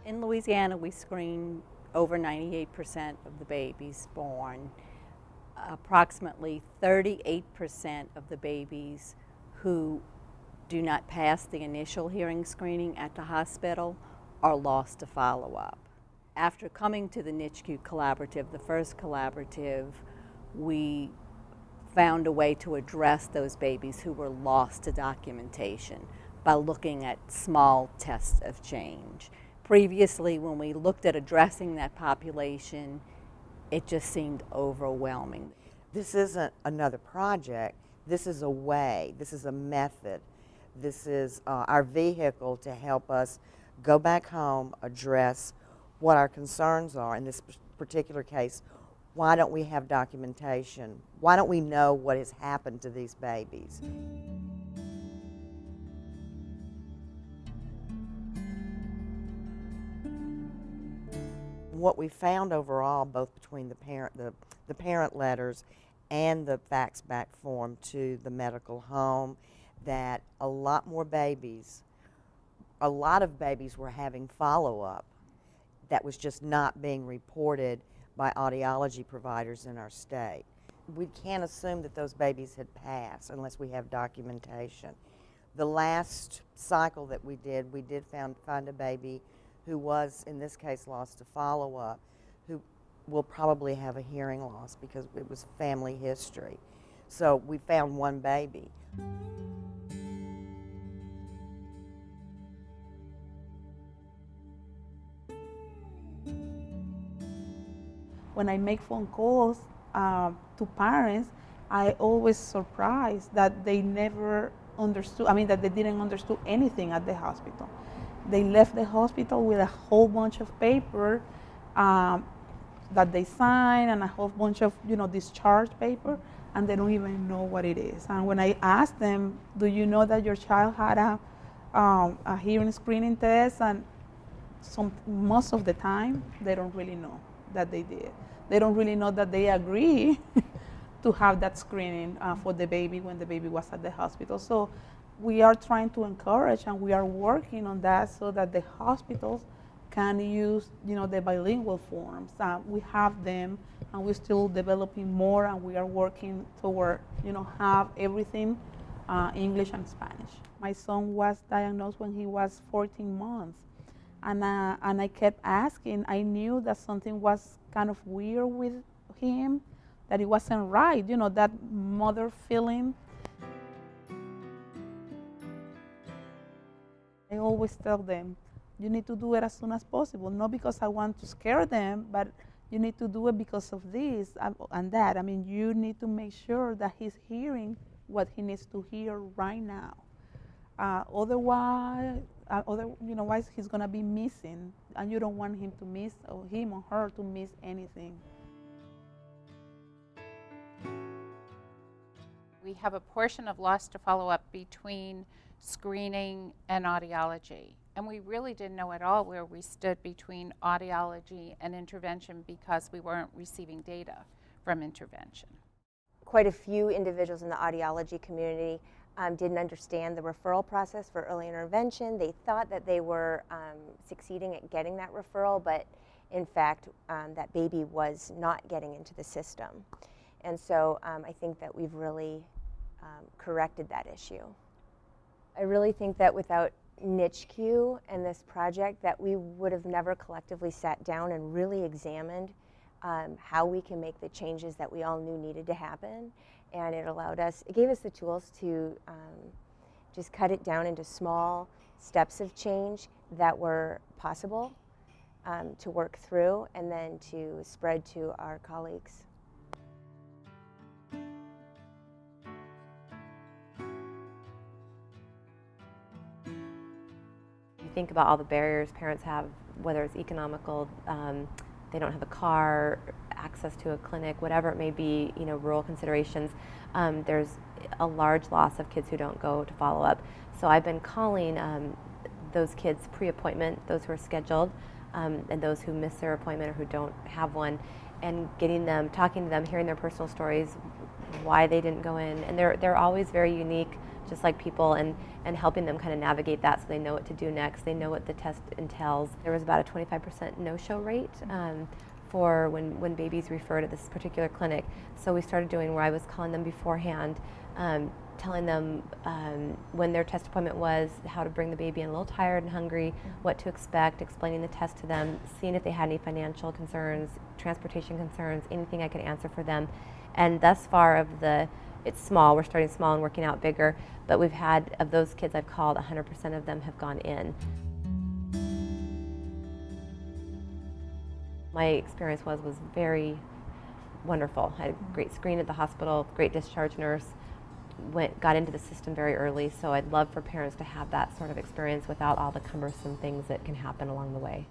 In Louisiana, we screen over 98% of the babies born. Approximately 38% of the babies who do not pass the initial hearing screening at the hospital are lost to follow-up. After coming to the NICHQ collaborative, the first collaborative, we found a way to address those babies who were lost to documentation by looking at small tests of change. Previously, when we looked at addressing that population, it just seemed overwhelming. This isn't another project. This is a way. This is a method. This is our vehicle to help us go back home, address what our concerns are. In this particular case, why don't we have documentation? Why don't we know what has happened to these babies? What we found overall, both between the parent letters and the fax back form to the medical home, that a lot of babies were having follow-up that was just not being reported by audiology providers in our state. We can't assume that those babies had passed unless we have documentation. The last cycle that we did find a baby who was, in this case, lost to follow-up, who will probably have a hearing loss because it was family history. So we found one baby. When I make phone calls to parents, I always surprised that they never understood, that they didn't understand anything at the hospital. They left the hospital with a whole bunch of paper that they sign and a whole bunch of discharge paper, and they don't even know what it is. And when I asked them, do you know that your child had a hearing screening test? And most of the time, they don't really know that they did. They don't really know that they agree to have that screening for the baby when the baby was at the hospital. So we are trying to encourage, and we are working on that so that the hospitals can use the bilingual forms. We have them, and we're still developing more, and we are working toward have everything English and Spanish. My son was diagnosed when he was 14 months, and I kept asking. I knew that something was kind of weird with him, that it wasn't right, that mother feeling. I always tell them, you need to do it as soon as possible, not because I want to scare them, but you need to do it because of this and that. You need to make sure that he's hearing what he needs to hear right now. Otherwise he's gonna be missing, and you don't want him to miss, or him or her to miss anything. We have a portion of loss to follow-up between screening and audiology. And we really didn't know at all where we stood between audiology and intervention because we weren't receiving data from intervention. Quite a few individuals in the audiology community didn't understand the referral process for early intervention. They thought that they were succeeding at getting that referral, but in fact, that baby was not getting into the system. And so I think that we've really corrected that issue. I really think that without NICHQ and this project, that we would have never collectively sat down and really examined how we can make the changes that we all knew needed to happen. And it gave us the tools to just cut it down into small steps of change that were possible to work through and then to spread to our colleagues. Think about all the barriers parents have, whether it's economical, they don't have a car, access to a clinic, whatever it may be, rural considerations. There's a large loss of kids who don't go to follow up. So I've been calling those kids pre-appointment, those who are scheduled, and those who miss their appointment or who don't have one, and getting them, talking to them, hearing their personal stories, why they didn't go in, and they're always very unique, just like people, and helping them kind of navigate that so they know what to do next, they know what the test entails. There was about a 25% no-show rate for when babies referred at this particular clinic. So we started doing where I was calling them beforehand, telling them when their test appointment was, how to bring the baby in a little tired and hungry, what to expect, explaining the test to them, seeing if they had any financial concerns, transportation concerns, anything I could answer for them. And thus far it's small, we're starting small and working out bigger, but we've had, of those kids I've called, 100% of them have gone in. My experience was very wonderful. I had a great screen at the hospital, great discharge nurse, got into the system very early, so I'd love for parents to have that sort of experience without all the cumbersome things that can happen along the way.